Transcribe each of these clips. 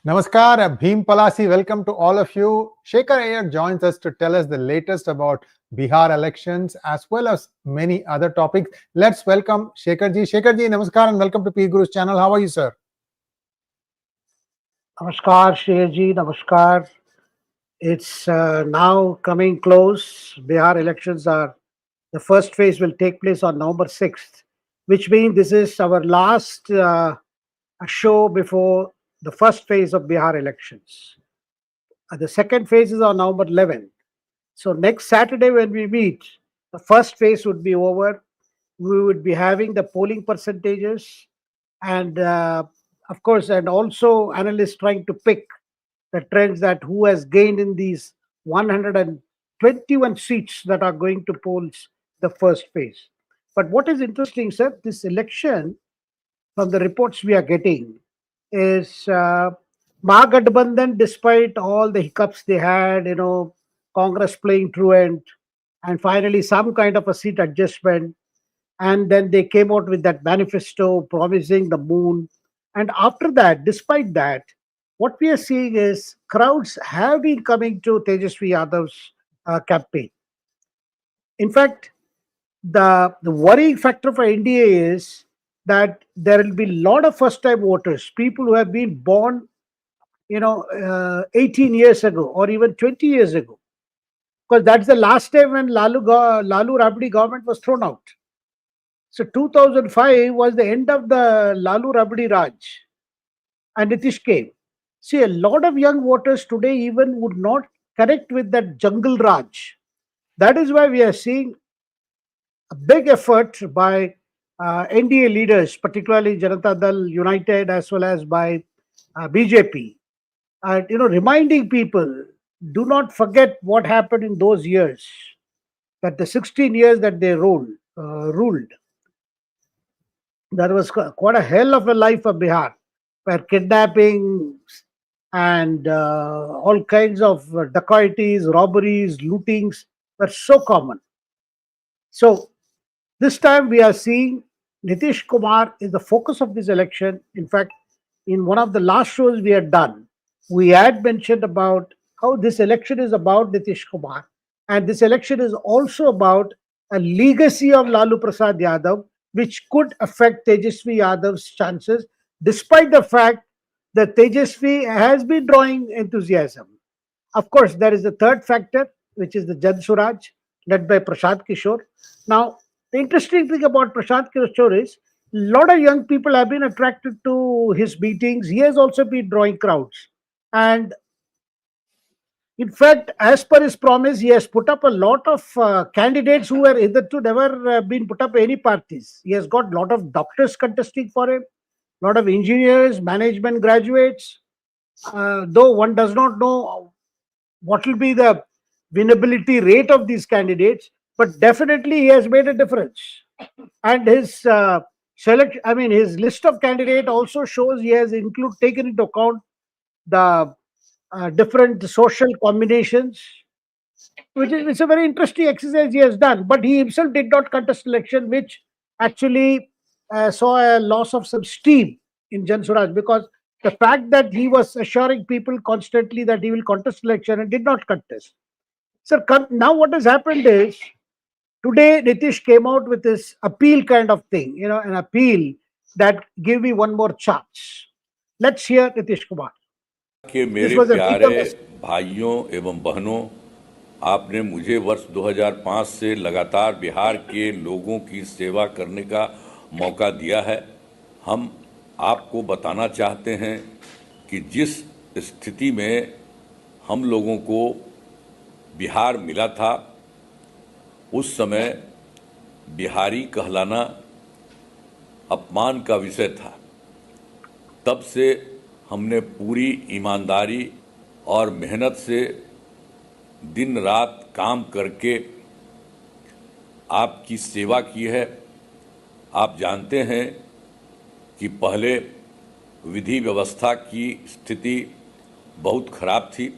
Namaskar, Bhim Palasi. Welcome to all of you. Shekhar Iyer joins us to tell us the latest about Bihar elections as well as many other topics. Let's welcome Shekhar ji. Shekhar ji, namaskar and welcome to Peer Guru's channel. How are you, sir? Namaskar, Shekhar ji. Namaskar. It's now coming close. Bihar elections are, the first phase will take place on November 6th, which means this is our last show before the first phase of Bihar elections. The second phase is on November 11th. So next Saturday when we meet, the first phase would be over. We would be having the polling percentages and of course, and also analysts trying to pick the trends that who has gained in these 121 seats that are going to polls the first phase. But what is interesting, sir, this election, from the reports we are getting, is Mahagathbandhan, despite all the hiccups they had, Congress playing truant, and finally some kind of a seat adjustment, and then they came out with that manifesto promising the moon. And after that, despite that, what we are seeing is crowds have been coming to Tejasvi Yadav's campaign. In fact, the worrying factor for NDA is that there will be a lot of first-time voters, people who have been born, 18 years ago or even 20 years ago, because that's the last time when Lalu Rabdi government was thrown out. So 2005 was the end of the Lalu Rabdi Raj, and Nitish came. See, a lot of young voters today even would not connect with that jungle Raj. That is why we are seeing a big effort by NDA leaders, particularly Janata Dal United as well as by BJP, reminding people, do not forget what happened in those years, that the 16 years that they ruled. That was quite a hell of a life for Bihar, where kidnapping and all kinds of dacoities, robberies, lootings were so common. So this time we are seeing Nitish Kumar is the focus of this election. In fact, in one of the last shows we had done, we had mentioned about how this election is about Nitish Kumar, and this election is also about a legacy of Lalu Prasad Yadav, which could affect Tejasvi Yadav's chances, despite the fact that Tejasvi has been drawing enthusiasm. Of course, there is a third factor, which is the Jan Suraj, led by Prashant Kishore. Now, the interesting thing about Prashant Kishore is a lot of young people have been attracted to his meetings. He has also been drawing crowds. And in fact, as per his promise, he has put up a lot of candidates who were hitherto never been put up any parties. He has got a lot of doctors contesting for him, a lot of engineers, management graduates. Though one does not know what will be the winnability rate of these candidates, but definitely he has made a difference. And his his list of candidates also shows he has taken into account the different social combinations, which is it's a very interesting exercise he has done. But he himself did not contest election, which actually saw a loss of some steam in Jan Suraj, because the fact that he was assuring people constantly that he will contest election and did not contest. So now what has happened is, today Nitish came out with this appeal kind of thing, an appeal that give me one more chance. Let's hear Nitish Kumar. कि मेरे प्यारे भाइयों एवं बहनों, आपने मुझे वर्ष 2005 से लगातार बिहार के लोगों की सेवा करने का मौका दिया है। हम आपको बताना चाहते हैं कि जिस स्थिति में हम लोगों को बिहार मिला था, उस समय बिहारी कहलाना अपमान का विषय था। तब से हमने पूरी ईमानदारी और मेहनत से दिन रात काम करके आपकी सेवा की है। आप जानते हैं कि पहले विधि व्यवस्था की स्थिति बहुत खराब थी।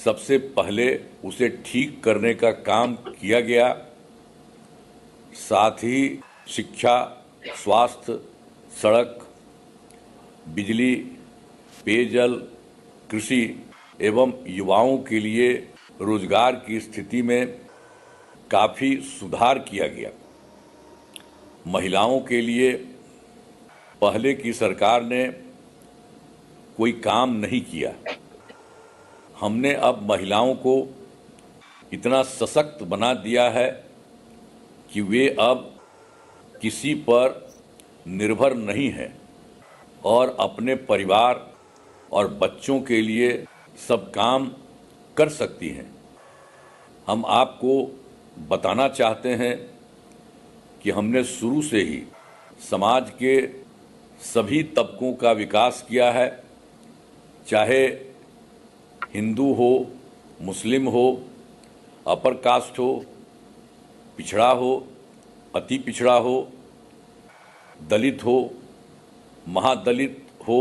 सबसे पहले उसे ठीक करने का काम किया गया। साथ ही शिक्षा, स्वास्थ्य, सड़क, बिजली पेयजल, कृषि एवं युवाओं के लिए रोजगार की स्थिति में काफी सुधार किया गया। महिलाओं के लिए पहले की सरकार ने कोई काम नहीं किया। हमने अब महिलाओं को इतना सशक्त बना दिया है कि वे अब किसी पर निर्भर नहीं है और अपने परिवार और बच्चों के लिए सब काम कर सकती हैं। हम आपको बताना चाहते हैं कि हमने शुरू से ही समाज के सभी तबकों का विकास किया है, चाहे हिंदू हो, मुस्लिम हो, अपर कास्ट हो, पिछड़ा हो, अति पिछड़ा हो, दलित हो, महादलित हो,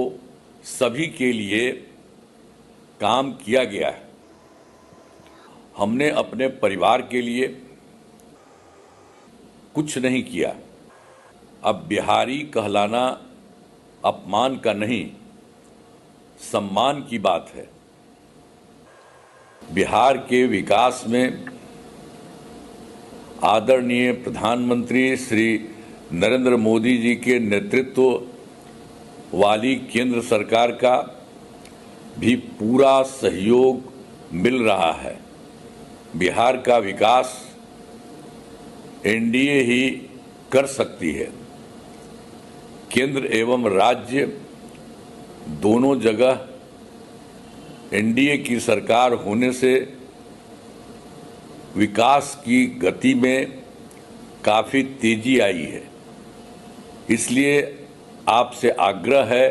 सभी के लिए काम किया गया है। हमने अपने परिवार के लिए कुछ नहीं किया। अब बिहारी कहलाना अपमान का नहीं, सम्मान की बात है। बिहार के विकास में आदरणीय प्रधानमंत्री श्री नरेंद्र मोदी जी के नेतृत्व वाली केंद्र सरकार का भी पूरा सहयोग मिल रहा है। बिहार का विकास एनडीए ही कर सकती है। केंद्र एवं राज्य दोनों जगह एनडीए की सरकार होने से विकास की गति में काफ़ी तेजी आई है। इसलिए आपसे आग्रह है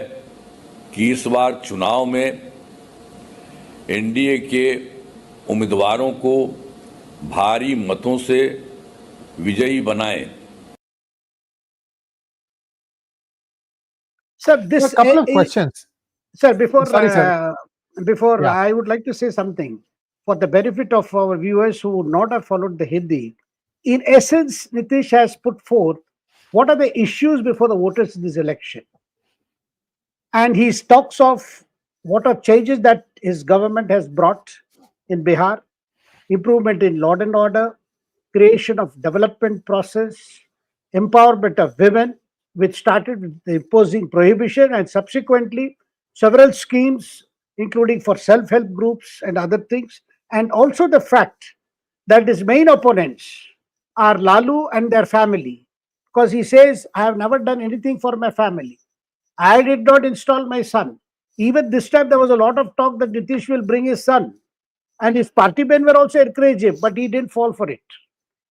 कि इस बार चुनाव में एनडीए के उम्मीदवारों को भारी मतों से विजयी बनाएं। Sir, this A couple of questions. Sir, before Sorry, sir. Yeah. I would like to say something for the benefit of our viewers who would not have followed the Hindi. In essence, Nitish has put forth what are the issues before the voters in this election, and he talks of what are changes that his government has brought in Bihar, improvement in law and order, creation of development process, empowerment of women, which started with the imposing prohibition and subsequently several schemes, including for self-help groups and other things, and also the fact that his main opponents are Lalu and their family, because he says, I have never done anything for my family. I did not install my son. Even this time, there was a lot of talk that Nitish will bring his son, and his party men were also encouraging him, but he didn't fall for it.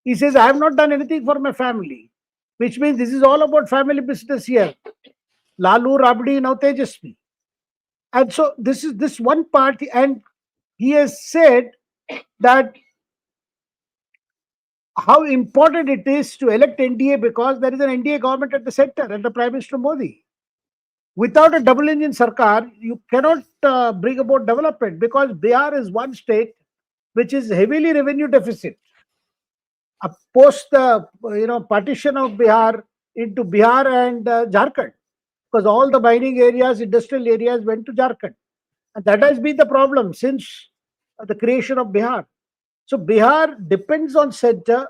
He says, I have not done anything for my family, which means this is all about family business here. Lalu, Rabdi, now Tejasvi. And so this is this one part, and he has said that how important it is to elect NDA because there is an NDA government at the center under Prime Minister Modi. Without a double engine Sarkar, you cannot bring about development because Bihar is one state which is heavily revenue deficit. Post the partition of Bihar into Bihar and Jharkhand, because all the mining areas, industrial areas went to Jharkhand, and that has been the problem since the creation of Bihar. So Bihar depends on center;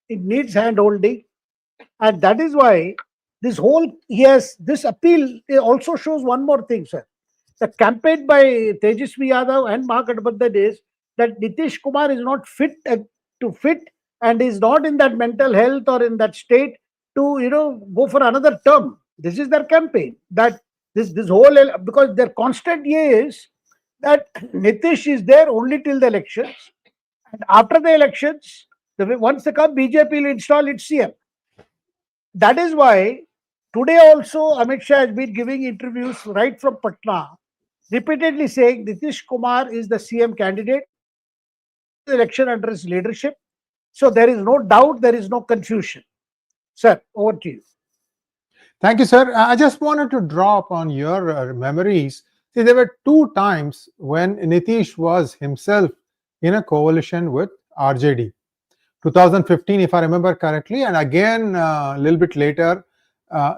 it needs hand-holding, and that is why this whole this appeal also shows one more thing, sir. The campaign by Tejasvi Yadav and Mahagathbandhan is that Nitish Kumar is not fit and is not in that mental health or in that state to go for another term. This is their campaign. That this whole, because their constant is that Nitish is there only till the elections, and after the elections, once they come, BJP will install its CM. That is why today also Amit Shah has been giving interviews right from Patna, repeatedly saying Nitish Kumar is the CM candidate. The election under his leadership. So there is no doubt, there is no confusion. Sir, over to you. Thank you, sir. I just wanted to draw upon your memories. See, there were two times when Nitish was himself in a coalition with RJD. 2015, if I remember correctly, and again a little bit later.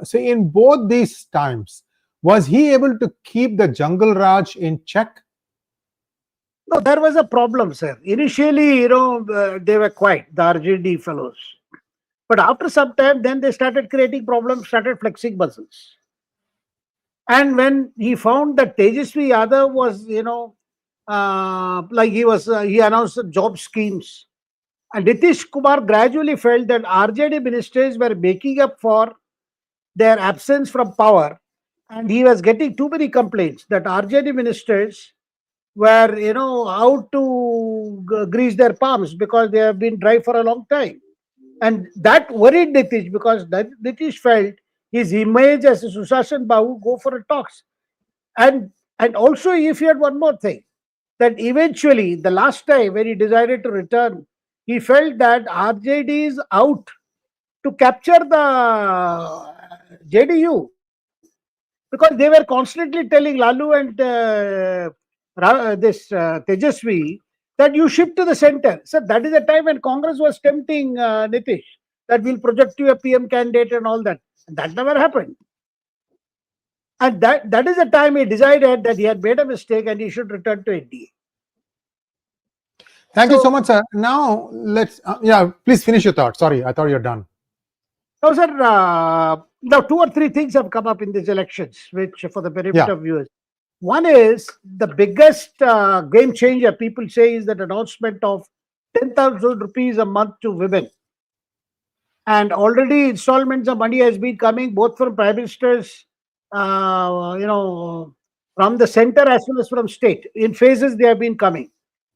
So in both these times, Was he able to keep the jungle Raj in check? No, there was a problem, sir. Initially, they were quiet, the RJD fellows. But after some time, then they started creating problems, started flexing muscles. And when he found that Tejasvi Yadav was, he announced job schemes. And Nitish Kumar gradually felt that RJD ministers were making up for their absence from power. And he was getting too many complaints that RJD ministers were, out to grease their palms because they have been dry for a long time. And that worried Nitish because Nitish felt his image as a Sushashan Babu go for a talks. And also he feared one more thing, that eventually the last time when he decided to return, he felt that RJD is out to capture the JDU because they were constantly telling Lalu and Tejasvi that you shift to the center. So that is the time when Congress was tempting Nitish that we'll project you a PM candidate and all that. And that never happened. And that is the time he decided that he had made a mistake and he should return to NDA. Thank you so much, sir. Now, let's, please finish your thought. Sorry, I thought you're done. No, sir, now 2 or 3 things have come up in these elections, which for the benefit of viewers. One is the biggest game changer, people say, is that announcement of 10,000 rupees a month to women. And already installments of money has been coming both from prime ministers, from the center as well as from state. In phases, they have been coming.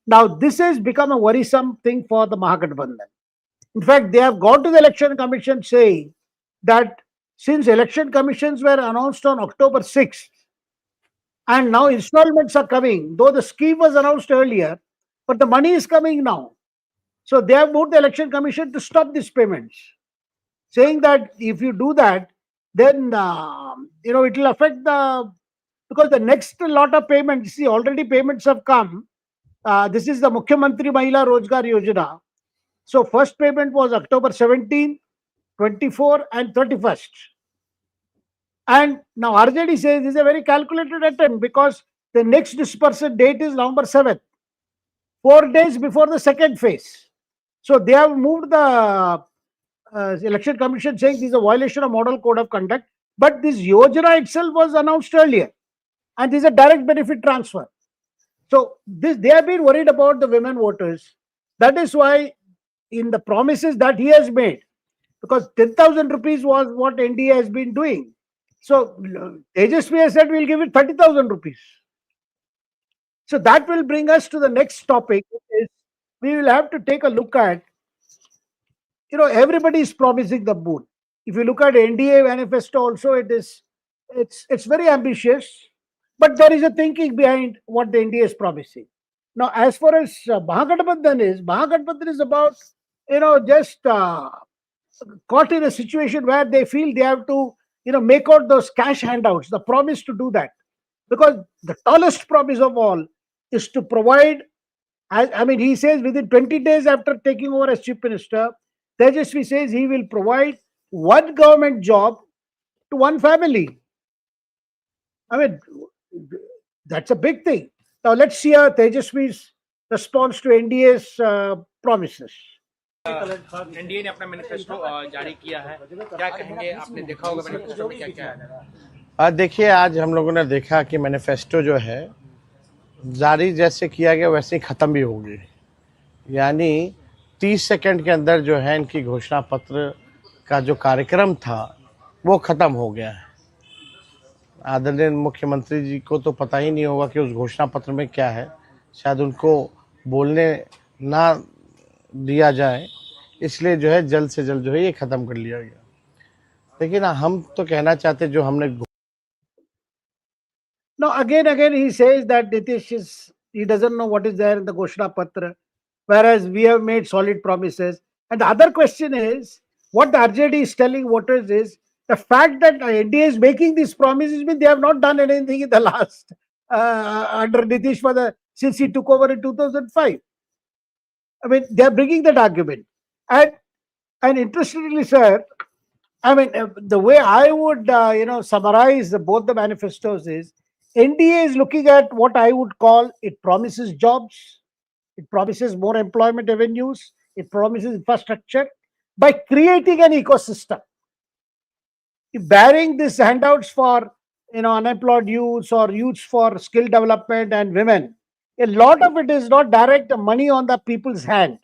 Now, this has become a worrisome thing for the Mahagathbandhan. In fact, they have gone to the election commission saying that since election commissions were announced on October 6th, and now installments are coming, though the scheme was announced earlier, but the money is coming now. So they have moved the election commission to stop these payments, saying that if you do that, then it will affect because the next lot of payments, see, already payments have come. This is the Mukhyamantri Mahila Rozgar Yojana. So first payment was October 17, 24 and 31st. And now RJD says this is a very calculated attempt because the next disbursement date is November 7th, 4 days before the second phase. So they have moved the election commission saying this is a violation of model code of conduct. But this Yojana itself was announced earlier and this is a direct benefit transfer. So they have been worried about the women voters. That is why in the promises that he has made, because 10,000 rupees was what NDA has been doing. So Tejasvi has said we'll give it 30,000 rupees. So that will bring us to the next topic. Is we will have to take a look at, everybody is promising the moon. If you look at NDA manifesto also, it's very ambitious, but there is a thinking behind what the NDA is promising. Now, as far as Mahagathbandhan is about, just caught in a situation where they feel they have to, make out those cash handouts, the promise to do that. Because the tallest promise of all is to provide, he says within 20 days after taking over as Chief Minister, Tejasvi says he will provide one government job to one family. That's a big thing. Now, let's see Tejasvi's response to NDA's promises. NDA ने अपना manifesto जारी किया है, क्या कहेंगे? आपने देखा होगा मैनिफेस्टो में क्या क्या है। आज देखिए, आज हम लोगों ने देखा कि मैनिफेस्टो जो है जारी जैसे किया गया वैसे ही ख़त्म भी होगी। यानी 30 सेकंड के अंदर जो है इनकी घोषणा पत्र का जो कार्यक्रम था वो ख़त्म हो गया है। आदरणीय मुख्यमंत्री जी को तो पता ही नहीं होगा कि उस घोषणा पत्र में क्या है, शायद उनको बोलने ना दिया जाए, इसलिए जो है जल्द से जल्द जो है ये ख़त्म कर लिया गया। लेकिन हम तो कहना चाहते जो हमने Now again he says that Nitish he doesn't know what is there in the Ghoshna Patra, whereas we have made solid promises. And the other question is, what the RJD is telling voters is, the fact that NDA is making these promises means they have not done anything in the last, under Nitish since he took over in 2005. They are bringing that argument. And interestingly, sir, I mean, the way I would, summarize both the manifestos is NDA is looking at what I would call it promises jobs, it promises more employment avenues, it promises infrastructure by creating an ecosystem. Bearing these handouts for unemployed youths or youths for skill development and women, a lot of it is not direct money on the people's hand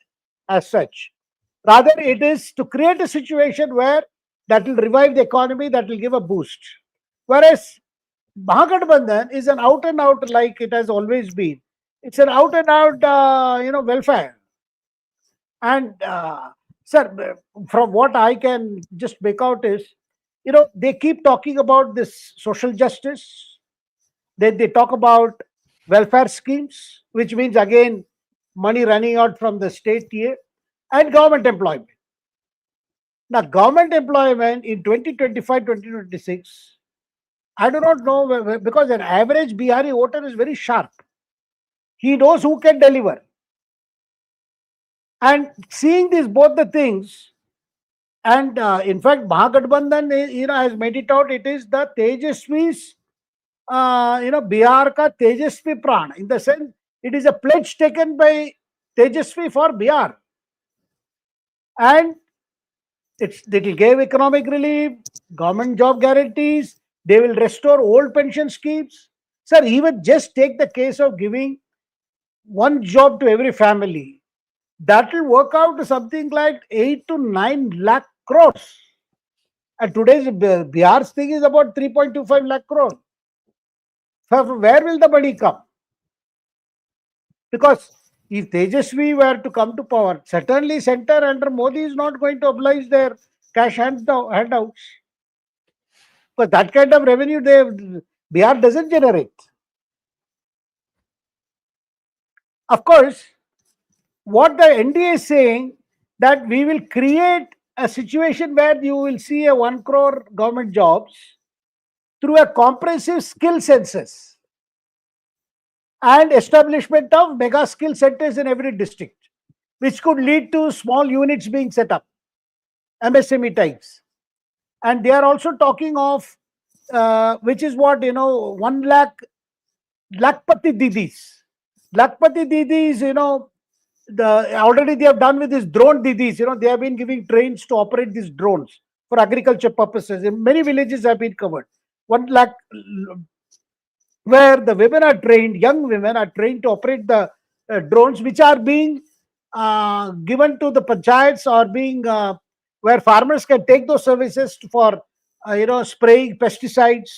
as such. Rather, it is to create a situation where that will revive the economy, that will give a boost. Whereas Mahagathbandhan is an out and out, like it has always been. It's an out and out, welfare. And sir, from what I can just make out is, they keep talking about this social justice. Then they talk about welfare schemes, which means again money running out from the state here, and government employment. Now, government employment in 2025, 2026, I do not know, because an average Bihari voter is very sharp. He knows who can deliver. And seeing these both the things, and in fact, Mahagathbandhan, has made it out. It is the Tejasvi's, Bihar ka Tejasvi Pran. In the sense, it is a pledge taken by Tejasvi for Bihar. And it will give economic relief, government job guarantees, they will restore old pension schemes. Sir, even just take the case of giving one job to every family. That will work out to something like 8 to 9 lakh crores. And today's Bihar's thing is about 3.25 lakh crores. So where will the money come? Because if Tejasvi were to come to power, certainly center under Modi is not going to oblige their cash handouts. But that kind of revenue Bihar doesn't generate. Of course, what the NDA is saying, that we will create a situation where you will see a 1 crore government jobs through a comprehensive skill census and establishment of mega skill centers in every district, which could lead to small units being set up, MSME types. And they are also talking of, which is what, 1 lakh Lakpati Didis. Lakpati Didis, already they have done with these drone Didis, they have been giving trains to operate these drones for agriculture purposes. In many villages have been covered. 1 lakh, where the women are trained, young women are trained to operate the drones, which are being given to the panchayats, or being where farmers can take those services for spraying pesticides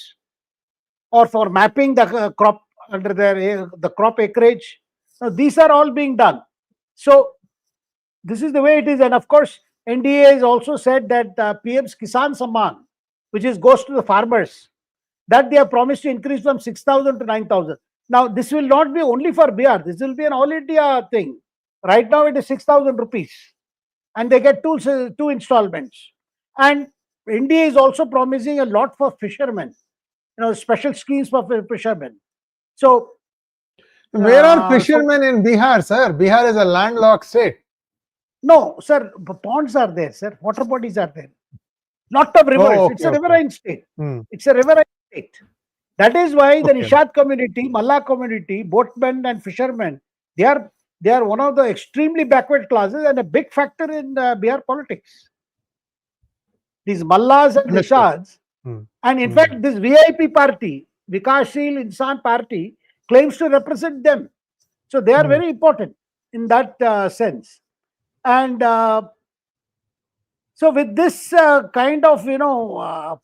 or for mapping the crop under the crop acreage. Now, these are all being done. So this is the way it is. And of course, NDA has also said that PM's Kisan Samman, which goes to the farmers, that they have promised to increase from 6,000 to 9,000. Now, this will not be only for Bihar. This will be an all India thing. Right now, it is 6,000 rupees. And they get two installments. And India is also promising a lot for fishermen, special schemes for fishermen. So, where are fishermen in Bihar, sir? Bihar is a landlocked state. No, sir, ponds are there, sir. Water bodies are there. Lot of rivers. Oh, okay, it's a riverine state. Hmm. It's a riverine state. That is why the Nishad community, Malla community, boatmen and fishermen, they are one of the extremely backward classes and a big factor in Bihar politics. These Mallas and Nishads, and in fact, this VIP party, Vikashsheel Insan Party, claims to represent them. So they are very important in that sense. And so with this kind of,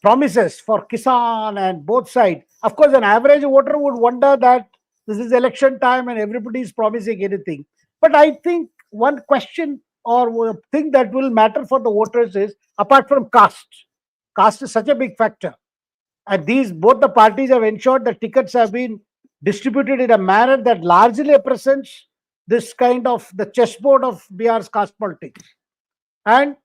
promises for Kisan and both sides, of course, an average voter would wonder that this is election time and everybody is promising anything. But I think one question or thing that will matter for the voters is, apart from caste is such a big factor. And both the parties have ensured that tickets have been distributed in a manner that largely represents this kind of the chessboard of Bihar's caste politics. And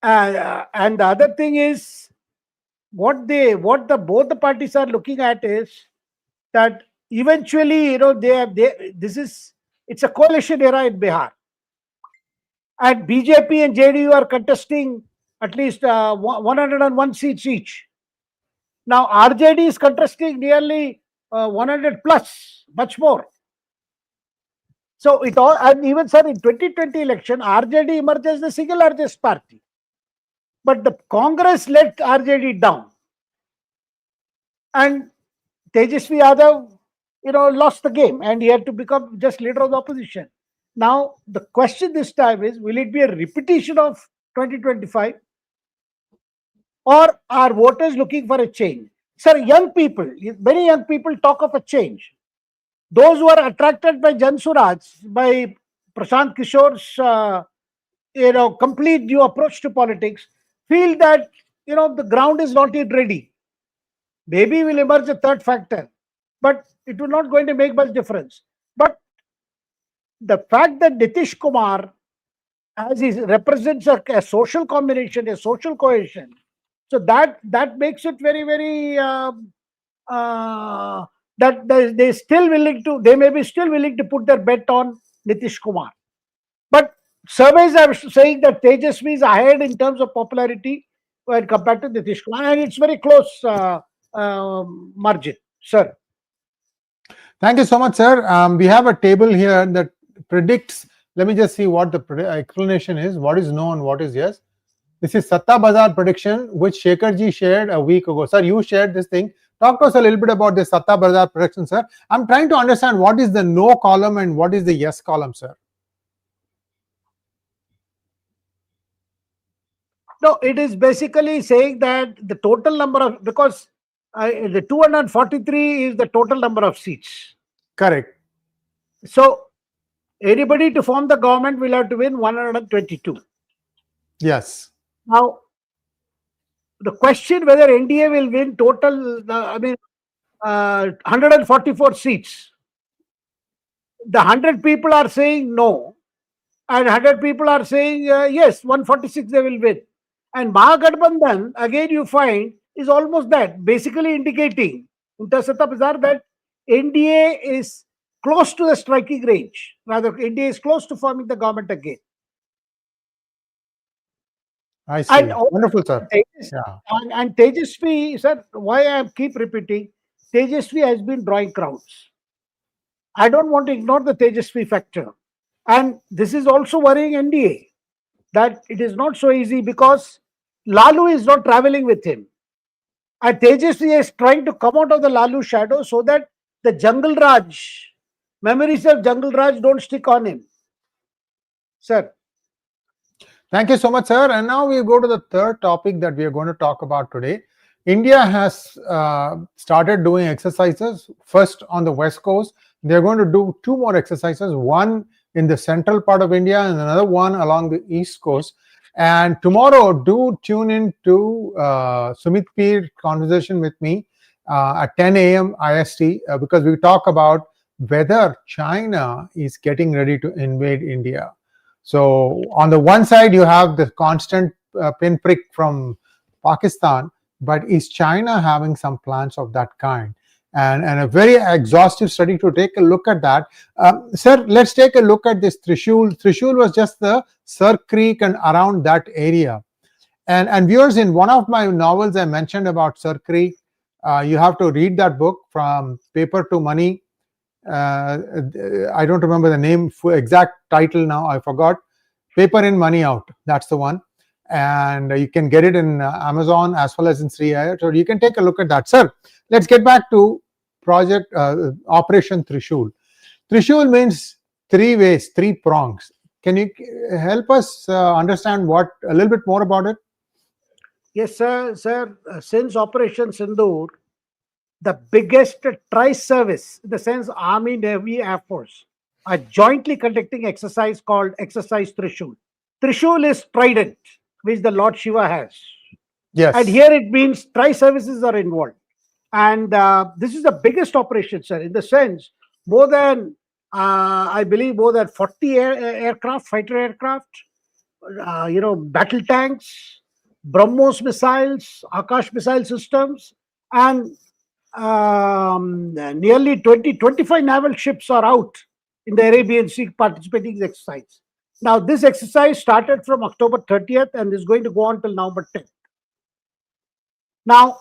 the other thing is, both the parties are looking at is that eventually, it's a coalition era in Bihar. And BJP and JDU are contesting at least 101 seats each. Now RJD is contesting nearly 100 plus, much more. So it all, and even sir, in 2020 election, RJD emerged as the single largest party. But the Congress let RJD down. And Tejasvi Yadav, lost the game and he had to become just leader of the opposition. Now, the question this time is, will it be a repetition of 2025? Or are voters looking for a change? Sir, young people, many young people talk of a change. Those who are attracted by Jan Suraj, by Prashant Kishore's, complete new approach to politics, feel that, the ground is not yet ready. Maybe will emerge a third factor, but it will not going to make much difference. But the fact that Nitish Kumar, as he represents a social combination, a social cohesion, so that makes it very, very that they still willing to, they may be still willing to put their bet on Nitish Kumar. But surveys are saying that Tejasvi is ahead in terms of popularity when compared to Nitish Kumar, and it's very close margin, sir. Thank you so much, sir. We have a table here that predicts. Let me just see what the explanation is. What is no and what is yes. This is Satta Bazaar prediction, which Shekharji shared a week ago. Sir, you shared this thing. Talk to us a little bit about this Satta Bazaar prediction, sir. I'm trying to understand what is the no column and what is the yes column, sir. No, it is basically saying that the total number of, because the 243 is the total number of seats. Correct. So anybody to form the government will have to win 122. Yes. Now, the question whether NDA will win total, 144 seats. The 100 people are saying no, and 100 people are saying yes, 146 they will win. And Mahagathbandhan, again you find, is almost that, basically indicating that NDA is close to the striking range. Rather, NDA is close to forming the government again. I see. And wonderful, sir. And Tejasvi, sir, why I keep repeating, Tejasvi has been drawing crowds. I don't want to ignore the Tejasvi factor. And this is also worrying NDA, that it is not so easy because Lalu is not traveling with him. And Tejasvi is trying to come out of the Lalu shadow so that the Jungle Raj, memories of Jungle Raj don't stick on him. Sir. Thank you so much, sir. And now we go to the third topic that we are going to talk about today. India has started doing exercises, first on the West Coast. They're going to do two more exercises, one in the central part of India and another one along the East Coast. And tomorrow, do tune in to Sumit Peer conversation with me at 10 a.m. IST because we talk about whether China is getting ready to invade India. So on the one side, you have the constant pinprick from Pakistan, but is China having some plans of that kind? And a very exhaustive study to take a look at that. Sir, let's take a look at this Trishul. Trishul was just the Sir Creek and around that area. And viewers, in one of my novels I mentioned about Sir Creek, you have to read that book, From Paper to Money. I don't remember the name, exact title now, I forgot. Paper in, Money Out, that's the one. And you can get it in Amazon as well as in 𝗝cie Iyer. So you can take a look at that. Sir, let's get back to project Operation Trishul. Trishul means three ways, three prongs. Can you help us understand a little bit more about it? Yes, sir. Sir, since Operation Sindoor, the biggest tri-service, in the sense Army, Navy, Air Force, are jointly conducting exercise called Exercise Trishul. Trishul is trident, which the Lord Shiva has. Yes. And here it means tri-services are involved. And this is the biggest operation, sir, in the sense more than, I believe, more than 40 aircraft, fighter aircraft, battle tanks, BrahMos missiles, Akash missile systems, and nearly 25 naval ships are out in the Arabian Sea participating in the exercise. Now, this exercise started from October 30th and is going to go on till November 10th. Now,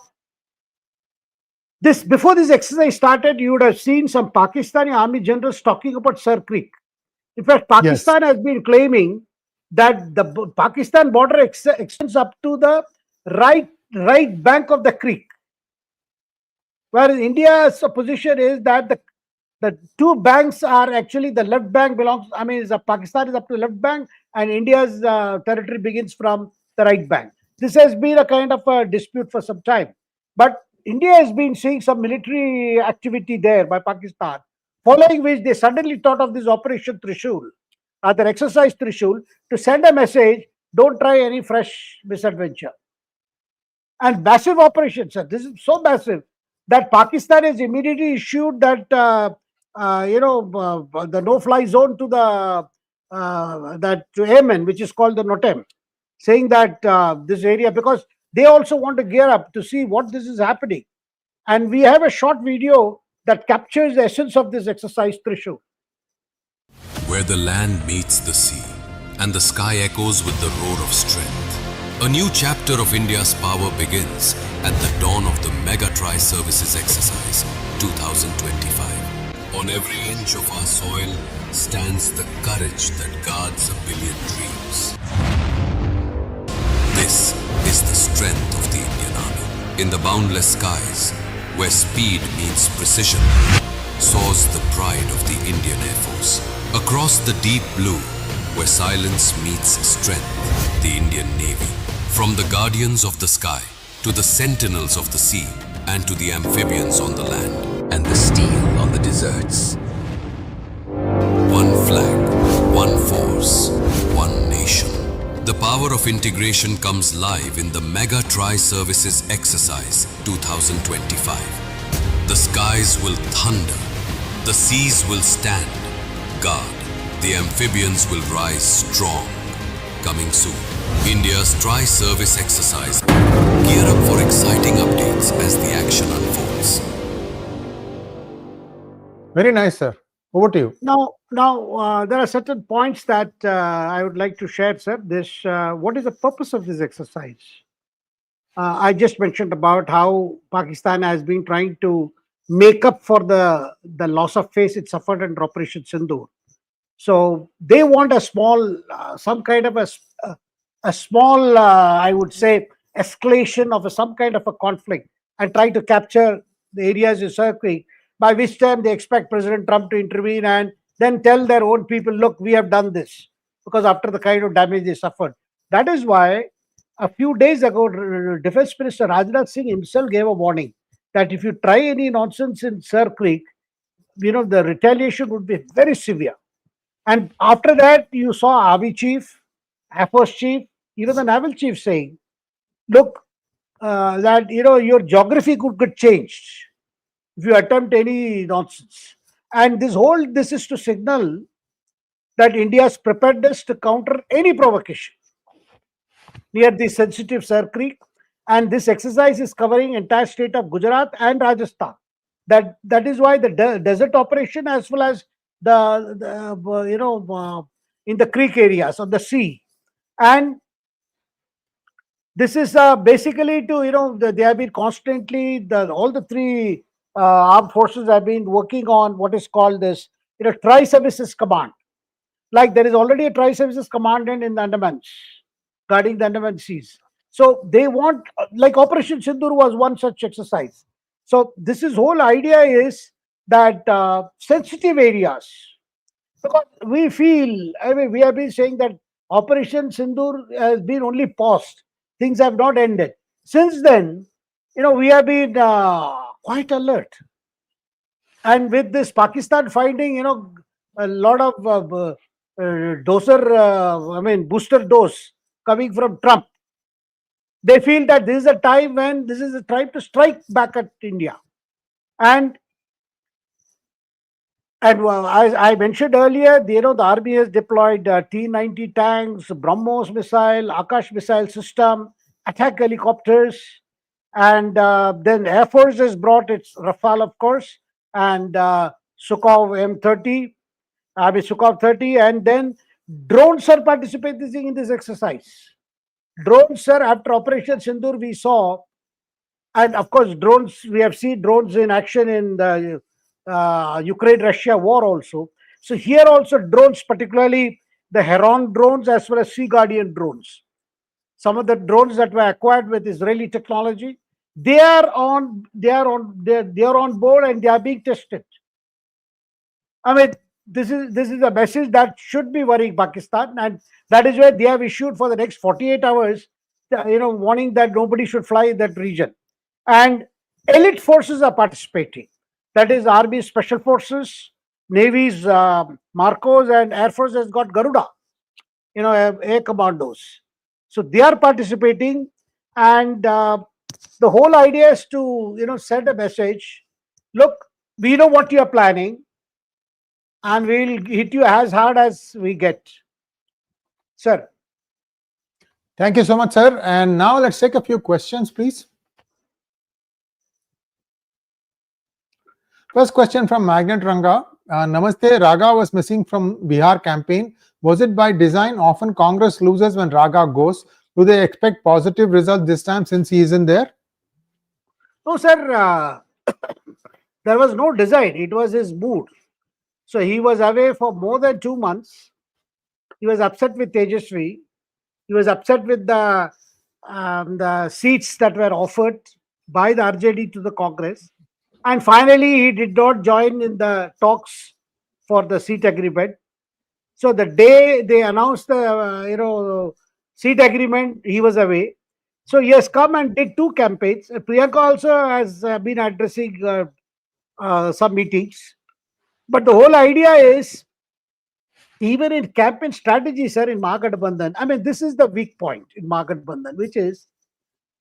before this exercise started, you would have seen some Pakistani army generals talking about Sir Creek. In fact, Pakistan has been claiming that the Pakistan border extends up to the right bank of the creek, whereas India's position is that the two banks are actually, the left bank belongs, Pakistan is up to the left bank and India's territory begins from the right bank. This has been a kind of a dispute for some time, but India has been seeing some military activity there by Pakistan, following which they suddenly thought of this Operation Trishul, their Exercise Trishul, to send a message: don't try any fresh misadventure. And massive operations, sir. This is so massive that Pakistan has immediately issued that the no-fly zone to to Yemen, which is called the NOTAM, saying that this area, because they also want to gear up to see what this is happening. And we have a short video that captures the essence of this Exercise Trishul. Where the land meets the sea and the sky echoes with the roar of strength, a new chapter of India's power begins at the dawn of the Mega Tri-Services Exercise 2025. On every inch of our soil stands the courage that guards a billion dreams. This is the strength of the Indian Army. In the boundless skies, where speed meets precision, soars the pride of the Indian Air Force. Across the deep blue, where silence meets strength, the Indian Navy. From the guardians of the sky, to the sentinels of the sea, and to the amphibians on the land, and the steel on the deserts. One flag, one force, one nation. The power of integration comes live in the Mega Tri-Services Exercise 2025. The skies will thunder, the seas will stand guard, the amphibians will rise strong. Coming soon, India's Tri-Service Exercise. Gear up for exciting updates as the action unfolds. Very nice, sir. Over to you. Now, there are certain points that I would like to share, sir. What is the purpose of this exercise? I just mentioned about how Pakistan has been trying to make up for the loss of face it suffered under Operation Sindoor. So they want a small, some kind of a small, I would say, escalation of some kind of a conflict and try to capture the areas in Sir Creek, by which time they expect President Trump to intervene and then tell their own people, look, we have done this, because after the kind of damage they suffered. That is why a few days ago, Defense Minister Rajnath Singh himself gave a warning that if you try any nonsense in Sir Creek, the retaliation would be very severe. And after that, you saw Army Chief, Air Force Chief, even the Naval Chief saying, look, that your geography could get changed if you attempt any nonsense. And this is to signal that India's preparedness to counter any provocation near the sensitive Sir Creek. And this exercise is covering entire state of Gujarat and Rajasthan. That is why the desert operation, as well as in the creek areas of the sea. And this is basically to, they have been constantly, all the three armed forces have been working on what is called this, Tri-Services Command. Like there is already a Tri-Services Commandant in the Andamans, guarding the Andaman Seas. So they want, like Operation Sindoor was one such exercise. So this whole idea is that sensitive areas, because we feel, we have been saying that Operation Sindoor has been only paused. Things have not ended. Since then, we have been quite alert. And with this Pakistan finding, a lot of booster dose coming from Trump, they feel that this is a time when this is a time to strike back at India. And as I mentioned earlier, the army has deployed T-90 tanks, BrahMos missile, Akash missile system, attack helicopters, and then Air Force has brought its Rafale, of course, and Sukhoi M30, Sukhoi 30, and then Drones are participating in this exercise. Drones, sir, after Operation Sindoor, we saw, and of course, drones, we have seen drones in action in the Ukraine-Russia war also. So here also drones, particularly the Heron drones as well as Sea Guardian drones. Some of the drones that were acquired with Israeli technology, they are on board and they are being tested. I mean, this is a message that should be worrying Pakistan, and that is why they have issued for the next 48 hours, warning that nobody should fly in that region. And elite forces are participating. That is Army Special Forces, Navy's Marcos, and Air Force has got Garuda, air commandos. So they are participating, and the whole idea is to send a message. Look, we know what you are planning, and we'll hit you as hard as we get. Sir. Thank you so much, sir. And now let's take a few questions, please. First question from Magnet Ranga. Namaste, RaGa was missing from Bihar campaign. Was it by design? Often Congress loses when RaGa goes. Do they expect positive results this time since he isn't there? No, sir. There was no design. It was his mood. So he was away for more than 2 months. He was upset with Tejasvi. He was upset with the seats that were offered by the RJD to the Congress. And finally, he did not join in the talks for the seat agreement. So the day they announced the seat agreement, he was away. So he has come and did 2 campaigns. Priyanka also has been addressing some meetings. But the whole idea is, even in campaign strategy, sir, in Mahagathbandhan, I mean, this is the weak point in Mahagathbandhan, which is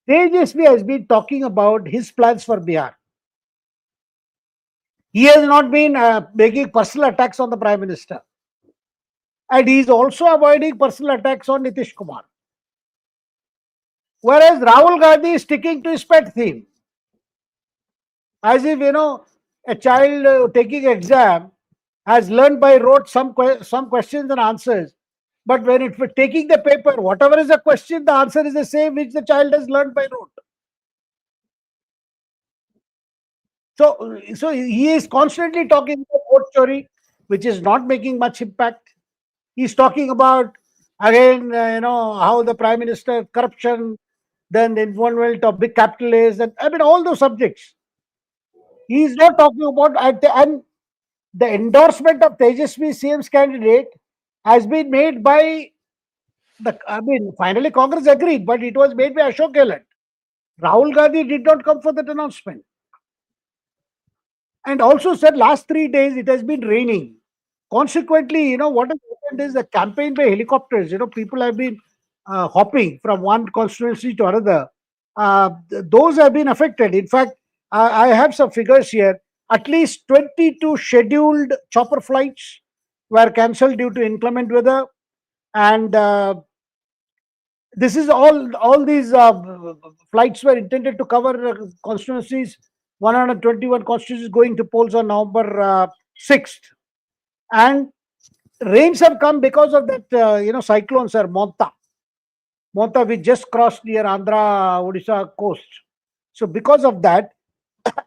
Tejasvi has been talking about his plans for Bihar. He has not been making personal attacks on the Prime Minister. And he is also avoiding personal attacks on Nitish Kumar. Whereas Rahul Gandhi is sticking to his pet theme. As if, a child taking exam has learned by rote some questions and answers. But when it's taking the paper, whatever is the question, the answer is the same which the child has learned by rote. So he is constantly talking about vote chori, which is not making much impact. He's talking about, again, how the Prime Minister, corruption, then the involvement of big capitalists, and I mean, all those subjects. He's not talking about, and the endorsement of Tejasvi CM's candidate has been made by finally Congress agreed, but it was made by Ashok Gehlot. Rahul Gandhi did not come for that announcement. And also said last 3 days it has been raining. Consequently, what has happened is the campaign by helicopters. People have been hopping from one constituency to another. Those have been affected. In fact, I have some figures here. At least 22 scheduled chopper flights were cancelled due to inclement weather. And this is all these flights were intended to cover constituencies. 121 constituencies going to polls on November 6th. And rains have come because of that, cyclone, sir, Monta, which just crossed near Andhra, Odisha coast. So because of that,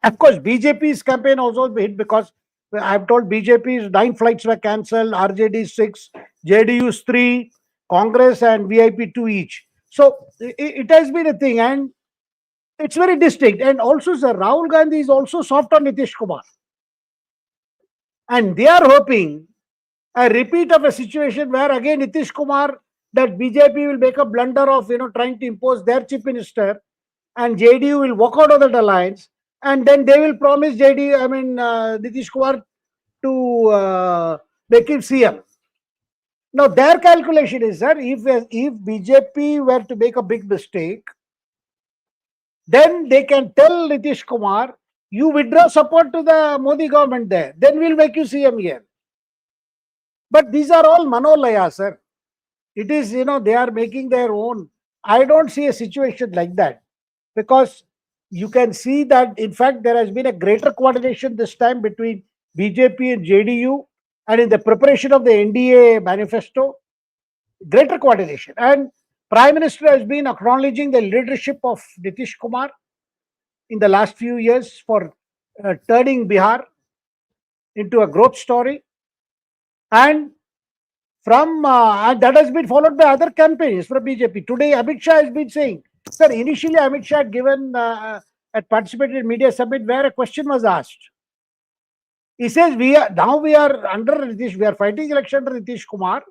of course, BJP's campaign also hit because I've told BJP's 9 flights were cancelled, RJD 6, JDU's 3, Congress and VIP 2 each. So it has been a thing, and it's very distinct. And also, sir, Rahul Gandhi is also soft on Nitish Kumar. And they are hoping a repeat of a situation where again Nitish Kumar, that BJP will make a blunder of trying to impose their chief minister, and JDU will walk out of that alliance, and then they will promise Nitish Kumar to make him CM. Now their calculation is, sir, if BJP were to make a big mistake, then they can tell Nitish Kumar, you withdraw support to the Modi government there, then we'll make you CM here. But these are all manolaya, sir. It is, they are making their own. I don't see a situation like that, because you can see that, in fact, there has been a greater coordination this time between BJP and JDU, and in the preparation of the NDA manifesto, greater coordination. And Prime Minister has been acknowledging the leadership of Nitish Kumar in the last few years for turning Bihar into a growth story. And and that has been followed by other campaigns from BJP. Today, Amit Shah has been saying, sir, initially Amit Shah had participated in media summit where a question was asked. He says, we are under Nitish, we are fighting election under Nitish Kumar,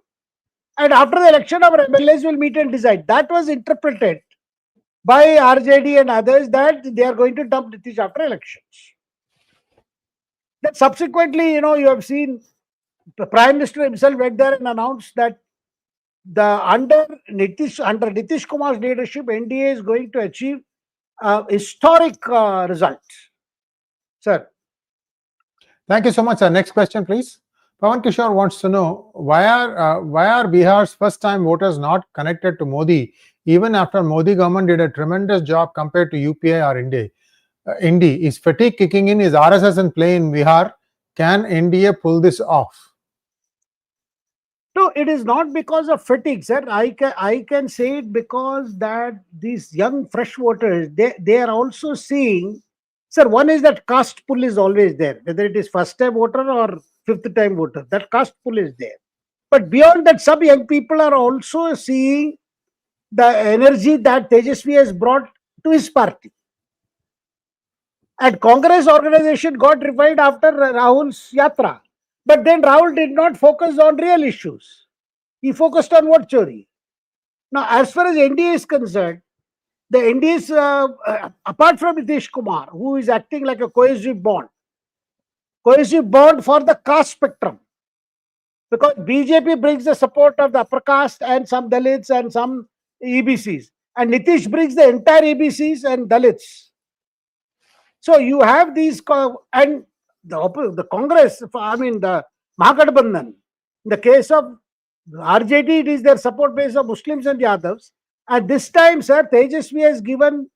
and after the election, our MLAs will meet and decide. That was interpreted by RJD and others that they are going to dump Nitish after elections. Then subsequently, you have seen the Prime Minister himself went there and announced that under Nitish Kumar's leadership, NDA is going to achieve historic results. Sir. Thank you so much, sir. Next question, please. Pawan Kishore wants to know why are Bihar's first-time voters not connected to Modi even after Modi government did a tremendous job compared to UPA or Indi? Is fatigue kicking in? Is RSS in play in Bihar? Can NDA pull this off? No, it is not because of fatigue, sir. I can say it because that these young fresh voters, they are also seeing, sir, one is that caste pull is always there, whether it is first time voter or fifth time voter, that caste pull is there. But beyond that, some young people are also seeing the energy that 𝗏𝗏𝗃𝗏 has brought to his party. And Congress organization got revived after Rahul's yatra. But then Rahul did not focus on real issues. He focused on vote chori. Now, as far as NDA is concerned, the NDA is, apart from Nitish Kumar, who is acting like a cohesive bond for the caste spectrum. Because BJP brings the support of the upper caste and some Dalits and some EBCs. And Nitish brings the entire EBCs and Dalits. So you have these, and the Congress, the Mahagathbandhan, in the case of RJD, it is their support base of Muslims and Yadavs. At this time, sir, 𝗏𝗏𝗃𝗏𝗏 has given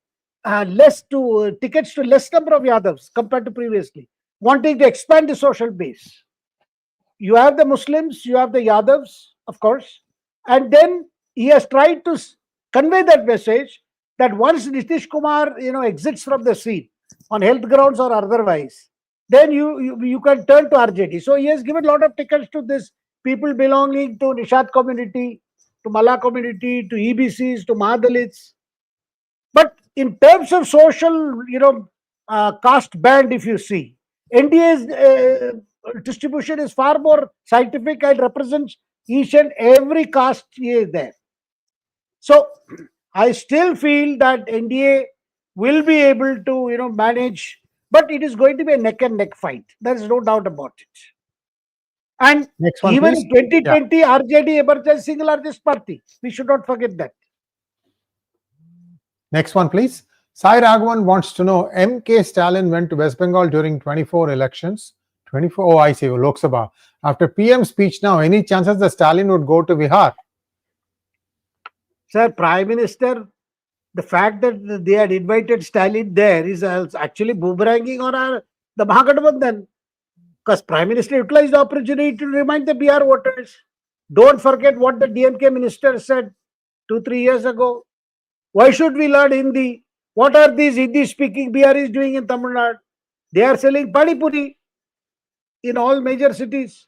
tickets to less number of Yadavs compared to previously, wanting to expand the social base. You have the Muslims, you have the Yadavs, of course, and then he has tried to convey that message that once Nitish Kumar, exits from the seat on health grounds or otherwise, then you can turn to RJD. So he has given a lot of tickets to this people belonging to Nishad community, to Malla community, to EBCs, to Mahadalits. But in terms of social, caste band, if you see, NDA's distribution is far more scientific and represents each and every caste there. So I still feel that NDA will be able to, manage, but it is going to be a neck and neck fight. There is no doubt about it. And even in 2020, RJD emerged as single largest party. We should not forget that. Next one, please. Sai Raghavan wants to know, MK Stalin went to West Bengal during 24 elections. 24, oh, I see, Lok Sabha. After PM speech now, any chances that Stalin would go to Bihar? Sir, Prime Minister, the fact that they had invited Stalin there is actually boomeranging on the Mahagathbandhan. Because Prime Minister utilized the opportunity to remind the Bihar voters. Don't forget what the DMK minister said 2-3 years ago. Why should we learn Hindi? What are these Hindi-speaking Biharis doing in Tamil Nadu? They are selling Pani Puri in all major cities.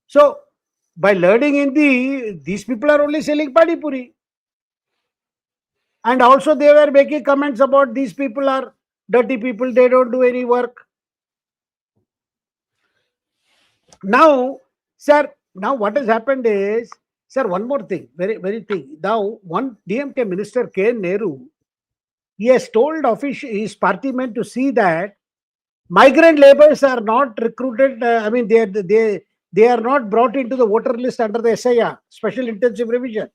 So, by learning Hindi, these people are only selling Pani Puri. And also they were making comments about these people are dirty people, they don't do any work. Now, sir, what has happened is, sir, one more thing, very thing. Now, one DMK minister, K. Nehru, he has told his party men to see that migrant laborers are not recruited, they are not brought into the voter list under the SIR, Special Intensive Revision.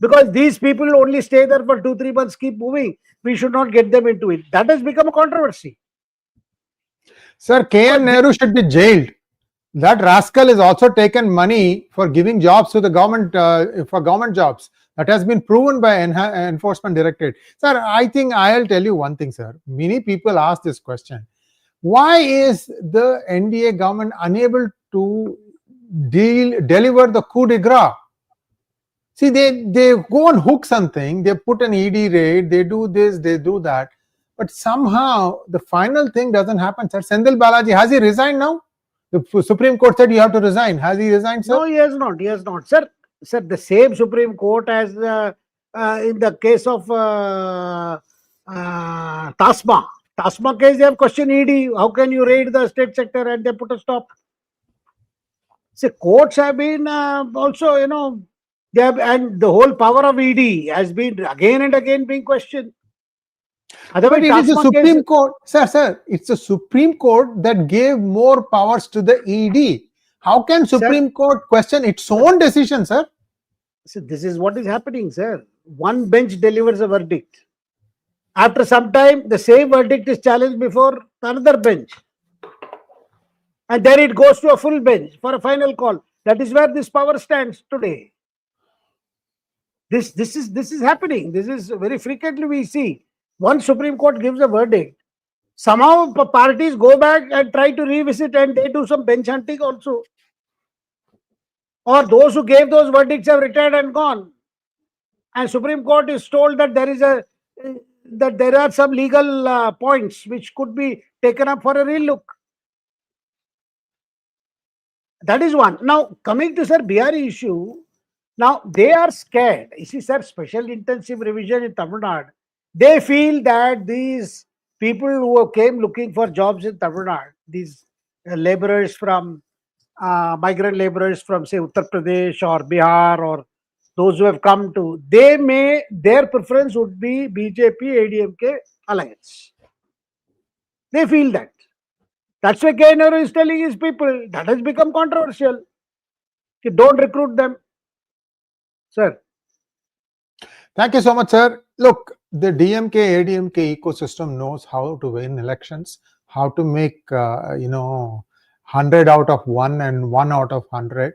Because these people only stay there for 2-3 months, keep moving. We should not get them into it. That has become a controversy. Sir, K.N. Nehru should be jailed. That rascal has also taken money for giving jobs to the government, for government jobs. That has been proven by Enforcement Directorate. Sir, I think I'll tell you one thing, sir. Many people ask this question. Why is the NDA government unable to deliver the coup de grace. See, they go and hook something, they put an ED raid, they do this, they do that, but somehow the final thing doesn't happen, sir. Senthil Balaji, has he resigned now? The Supreme Court said you have to resign. Has he resigned, sir? No, he has not. He has not, sir. Sir, the same Supreme Court as in the case of TASMA. TASMA case, they have questioned ED. How can you raid the state sector? And they put a stop. See, courts have been also, they have, and the whole power of ED has been again and again being questioned. Otherwise, it is the Supreme Court, sir. It's the Supreme Court that gave more powers to the ED. How can Supreme Court question its own decision, sir? So this is what is happening, sir. One bench delivers a verdict. After some time, the same verdict is challenged before another bench. And then it goes to a full bench for a final call. That is where this power stands today. This is happening. This is very frequently we see. Once Supreme Court gives a verdict, somehow parties go back and try to revisit and they do some bench hunting also. Or those who gave those verdicts have retired and gone. And Supreme Court is told that there are some legal points which could be taken up for a relook. That is one. Now, coming to, sir, Bihari issue, now they are scared. You see, sir, special intensive revision in Tamil Nadu, they feel that these people who came looking for jobs in Tamil Nadu, these laborers from, migrant laborers from, say, Uttar Pradesh or Bihar, or those who have come to, their preference would be BJP, ADMK alliance. They feel that. That's why K. Nehru is telling his people, that has become controversial. You don't recruit them. Sir. Thank you so much, sir. Look, the DMK, ADMK ecosystem knows how to win elections, how to make, 100 out of 1 and 1 out of 100.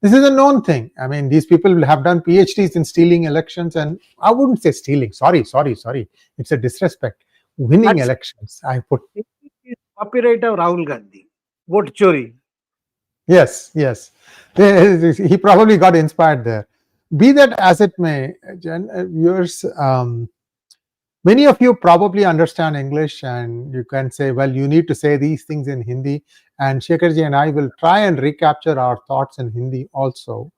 This is a known thing. I mean, these people have done PhDs in stealing elections, and I wouldn't say stealing. Sorry. It's a disrespect. Winning elections, I put. Copyright of Rahul Gandhi. Vote chori. Yes. He probably got inspired there. Be that as it may, viewers, many of you probably understand English, and you can say, well, you need to say these things in Hindi. And Shekharji and I will try and recapture our thoughts in Hindi also.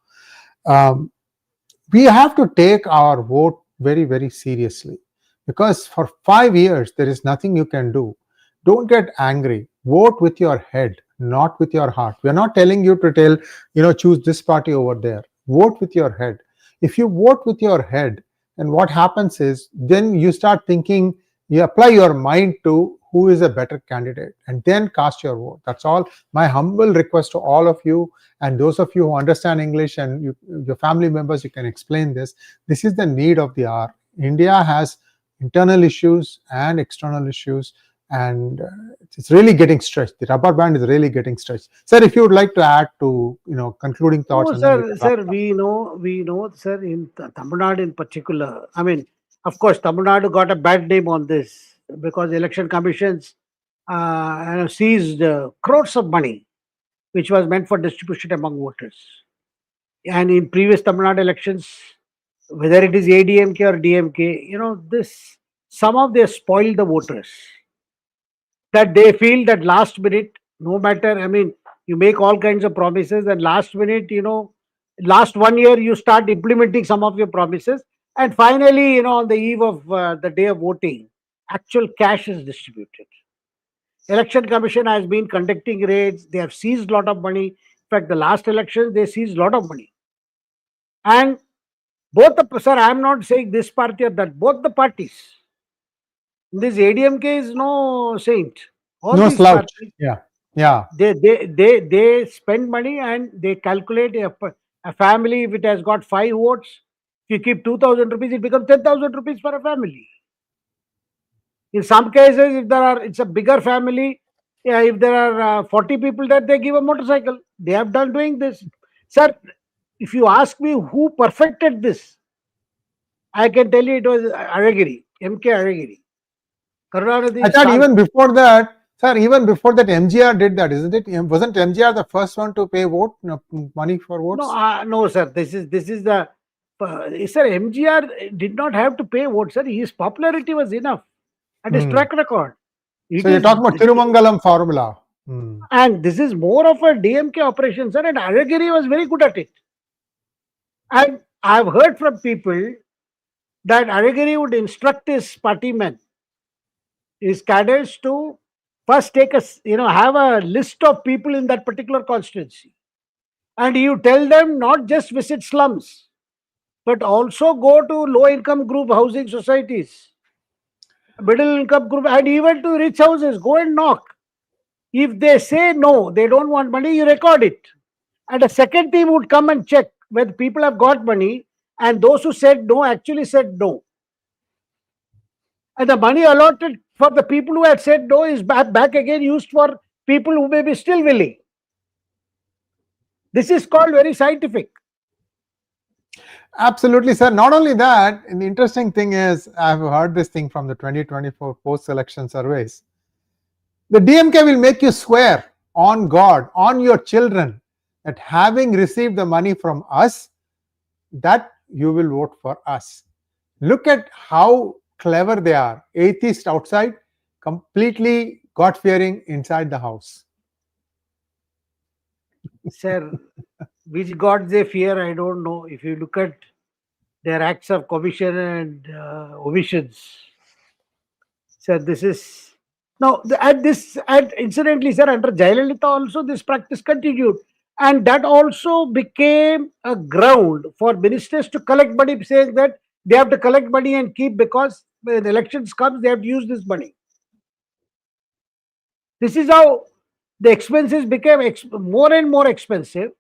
We have to take our vote very, very seriously, because for 5 years, there is nothing you can do. Don't get angry. Vote with your head, not with your heart. We are not telling you to choose this party over there. Vote with your head. If you vote with your head, and what happens is, then you start thinking, you apply your mind to who is a better candidate, and then cast your vote. That's all. My humble request to all of you, and those of you who understand English and your family members, you can explain this. This is the need of the hour. India has internal issues and external issues, and it's really getting stretched. The rubber band is really getting stretched. Sir, if you would like to add to concluding thoughts. No, sir, we know, sir, in Tamil Nadu in particular. I mean, of course, Tamil Nadu got a bad name on this because election commissions seized crores of money, which was meant for distribution among voters. And in previous Tamil Nadu elections, whether it is ADMK or DMK, somehow they spoiled the voters. That they feel that last minute, no matter, I mean, you make all kinds of promises, and last minute, last 1 year, you start implementing some of your promises. And finally, on the eve of the day of voting, actual cash is distributed. Election Commission has been conducting raids. They have seized a lot of money. In fact, the last election, they seized a lot of money. And sir, I am not saying this party or that, both the parties. This ADMK is no saint. All no slouch. Parties, yeah. They spend money, and they calculate a family, if it has got 5 votes, if you keep 2,000 rupees, it becomes 10,000 rupees for a family. In some cases, it's a bigger family, if there are 40 people there, they give a motorcycle. They have done doing this. Sir, if you ask me who perfected this, I can tell you it was Aragiri, MK Aragiri. I thought even before that, Sir, even before that, MGR did that, isn't it? Wasn't MGR the first one to pay money for votes? No, no, sir. This is the sir. MGR did not have to pay votes, sir. His popularity was enough, and his track record. So you're talking about Tirumangalam formula. And this is more of a DMK operation, sir. And Alagiri was very good at it. And I've heard from people that Alagiri would instruct his party men, his cadres, to first take have a list of people in that particular constituency. And you tell them not just visit slums, but also go to low-income group housing societies, middle-income group, and even to rich houses. Go and knock. If they say no, they don't want money, you record it. And a second team would come and check whether people have got money, and those who said no actually said no. And the money allotted for the people who had said no is back again used for people who may be still willing. This is called very scientific. Absolutely, sir. Not only that, and the interesting thing is, I've heard this thing from the 2024 post-election surveys. The DMK will make you swear on God, on your children, that having received the money from us, that you will vote for us. Look at how clever they are. Atheist outside, completely God-fearing inside the house. Sir, which gods they fear, I don't know. If you look at their acts of commission and omissions, sir, this is now and incidentally, sir, under Jayalalitha also this practice continued, and that also became a ground for ministers to collect money, saying that they have to collect money and keep, because when elections comes, they have to use this money. This is how the expenses became more and more expensive,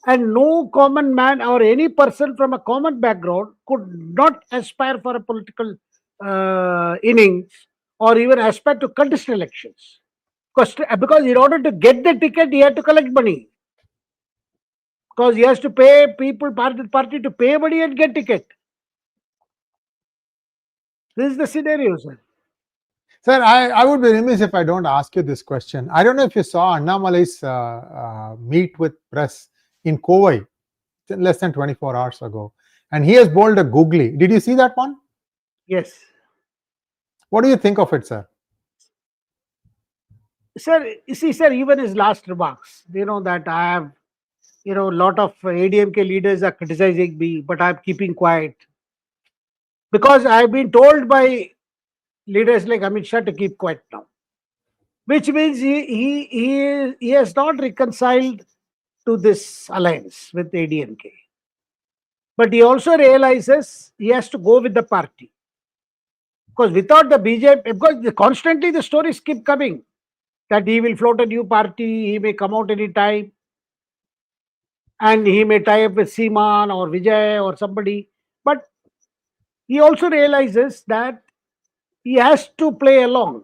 and no common man or any person from a common background could not aspire for a political innings or even aspire to contest elections. Because in order to get the ticket, he had to collect money. Because he has to pay people, party to pay money and get ticket. This is the scenario, sir. Sir, I would be remiss if I don't ask you this question. I don't know if you saw Annamalai's meet with press in Kovai less than 24 hours ago. And he has bowled a googly. Did you see that one? Yes. What do you think of it, sir? Sir, you see, sir, even his last remarks, that I have, a lot of ADMK leaders are criticizing me, but I'm keeping quiet. Because I've been told by leaders like Amit Shah to keep quiet now. Which means he has not reconciled to this alliance with ADMK. But he also realizes he has to go with the party. Because without the BJP, because constantly the stories keep coming, that he will float a new party, he may come out any time, and he may tie up with Seeman or Vijay or somebody. But he also realizes that he has to play along.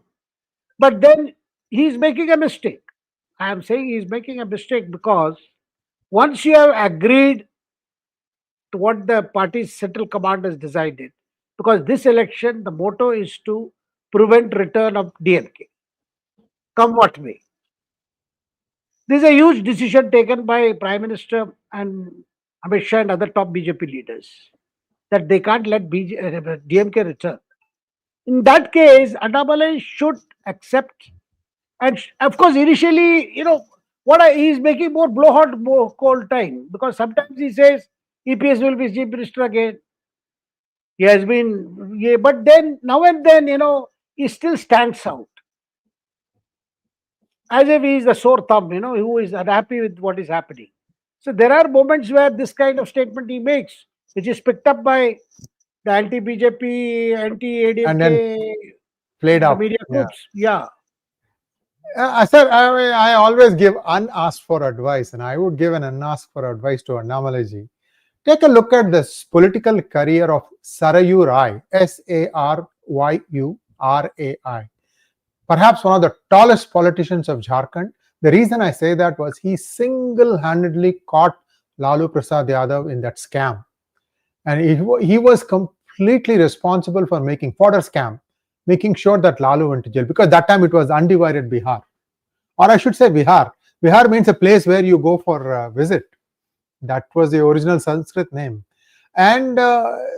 But then he's making a mistake. I am saying he's making a mistake because once you have agreed to what the party's central command has decided, because this election, the motto is to prevent return of DMK, come what may. This is a huge decision taken by Prime Minister and Amit Shah and other top BJP leaders, that they can't let DMK return. In that case, Annamalai should accept. And of course, initially, he's making more blowhard, more cold time, because sometimes he says EPS will be chief minister again. He has been, but then now and then, he still stands out. As if he is the sore thumb, who is unhappy with what is happening. So there are moments where this kind of statement he makes, which is picked up by the anti-BJP, anti-ADMK, and then played up. Media groups. Yeah. Sir, I always give unasked for advice, and I would give an unasked for advice to Annamalai. Take a look at this political career of Sarayu Rai, Saryurai. Perhaps one of the tallest politicians of Jharkhand. The reason I say that was he single-handedly caught Lalu Prasad Yadav in that scam. And he was completely responsible for making fodder scam making sure that Lalu went to jail, because that time it was undivided Bihar. Or I should say Bihar. Bihar means a place where you go for a visit. That was the original Sanskrit name. And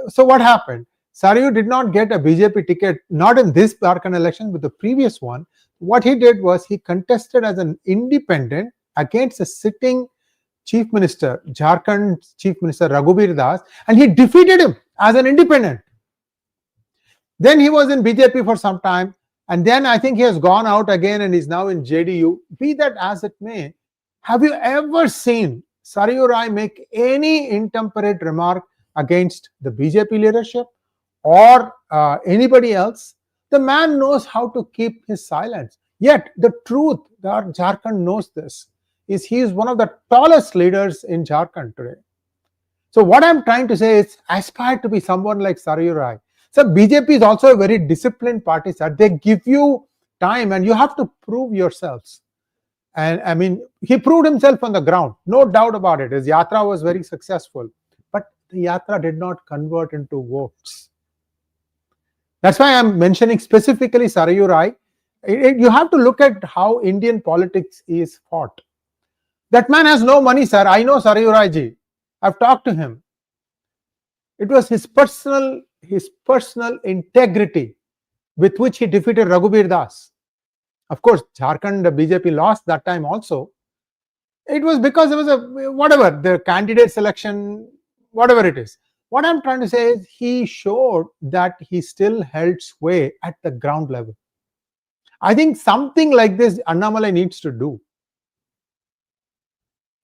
so what happened? Sarayu did not get a BJP ticket, not in this Jharkhand election, but the previous one. What he did was he contested as an independent against a sitting Chief Minister, Jharkhand Chief Minister Raghubir Das, and he defeated him as an independent. Then he was in BJP for some time, and then I think he has gone out again and is now in JDU. Be that as it may, have you ever seen Sarayu Rai make any intemperate remark against the BJP leadership or anybody else? The man knows how to keep his silence. Yet the truth, that Jharkhand knows this, is he is one of the tallest leaders in Jharkhand today. So what I'm trying to say is, aspire to be someone like Sarayu Rai. So BJP is also a very disciplined party, sir. They give you time and you have to prove yourselves. And I mean, he proved himself on the ground, no doubt about it. His yatra was very successful, but the yatra did not convert into votes. That's why I'm mentioning specifically Sarayu Rai. You have to look at how Indian politics is fought. That man has no money, sir. I know Sarayu Rai ji. I've talked to him. It was his personal integrity with which he defeated Raghubir Das. Of course, Jharkhand BJP lost that time also. It was because there was the candidate selection, whatever it is. What I'm trying to say is he showed that he still held sway at the ground level. I think something like this Annamalai needs to do.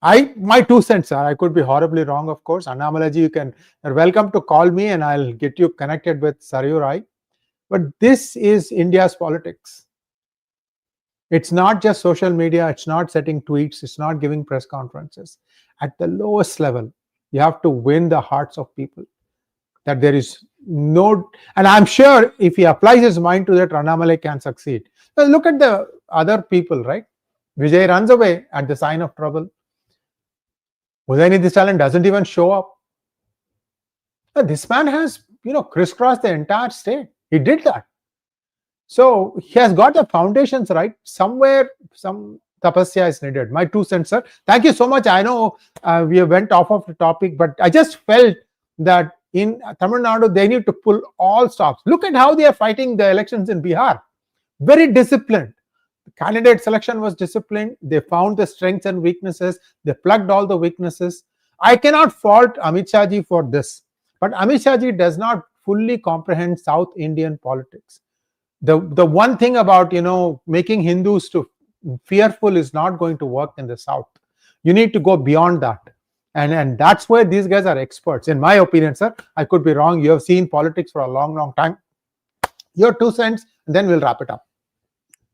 My 2 cents, sir. I could be horribly wrong, of course. Annamalai ji, you're welcome to call me and I'll get you connected with Sarayu Rai. But this is India's politics. It's not just social media, it's not setting tweets, it's not giving press conferences. At the lowest level, you have to win the hearts of people. That there is no, and I'm sure if he applies his mind to that, Annamalai can succeed. Well, look at the other people, right? Vijay runs away at the sign of trouble. Udayanidhi Stalin doesn't even show up. This man has, crisscrossed the entire state. He did that. So he has got the foundations right. Somewhere, some tapasya is needed. My 2 cents, sir. Thank you so much. I know we went off of the topic, but I just felt that in Tamil Nadu, they need to pull all stops. Look at how they are fighting the elections in Bihar. Very disciplined. The candidate selection was disciplined. They found the strengths and weaknesses. They plugged all the weaknesses. I cannot fault Amit Shah ji for this. But Amit Shah ji does not fully comprehend South Indian politics. The one thing about, making Hindus to fearful is not going to work in the South. You need to go beyond that. And that's where these guys are experts. In my opinion, sir, I could be wrong. You have seen politics for a long, long time. Your 2 cents, and then we'll wrap it up.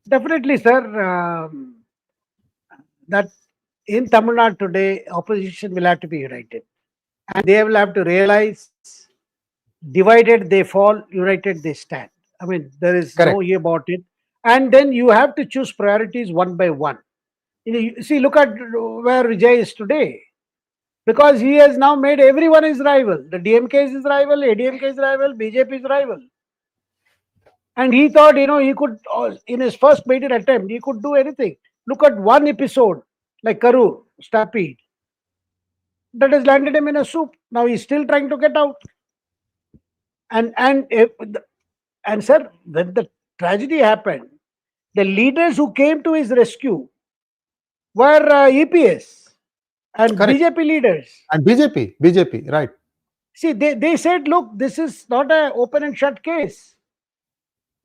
Definitely, sir. That in Tamil Nadu today, opposition will have to be united. And they will have to realize, divided they fall, united they stand. I mean, there is Correct. no way about it. And then you have to choose priorities one by one. You see, look at where Vijay is today. Because he has now made everyone his rival. The DMK is his rival, ADMK is rival, BJP is rival. And he thought, he could, in his first maiden attempt, he could do anything. Look at one episode, like Karur, Stampede. That has landed him in a soup. Now he's still trying to get out. And sir, when the tragedy happened, the leaders who came to his rescue were EPS and Correct. BJP leaders. And BJP, right. See, they said, look, this is not an open and shut case.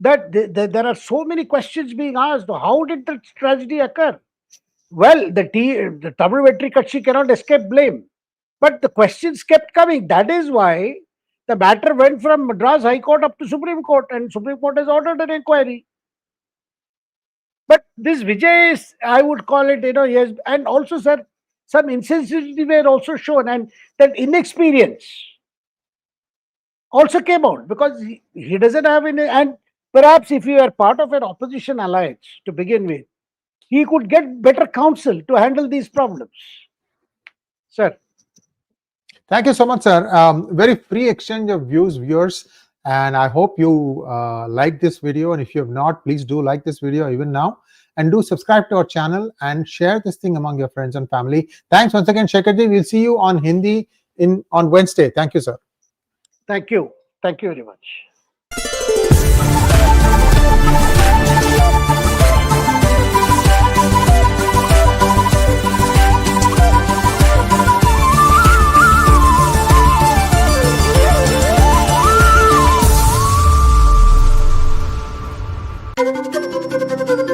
That there are so many questions being asked. How did the tragedy occur? Well, the Tamil Veteran Journalist cannot escape blame. But the questions kept coming. That is why the matter went from Madras High Court up to Supreme Court, and Supreme Court has ordered an inquiry. But this Vijay is, I would call it, yes, and also, sir, some insensitivity were also shown, and that inexperience also came out because he doesn't have any, and perhaps if he were part of an opposition alliance to begin with, he could get better counsel to handle these problems. Sir. Thank you so much, sir. Very free exchange of views, viewers. And I hope you like this video. And if you have not, please do like this video even now. And do subscribe to our channel and share this thing among your friends and family. Thanks once again, Shekhar ji. We'll see you on Hindi on Wednesday. Thank you, sir. Thank you. Thank you very much. Thank you.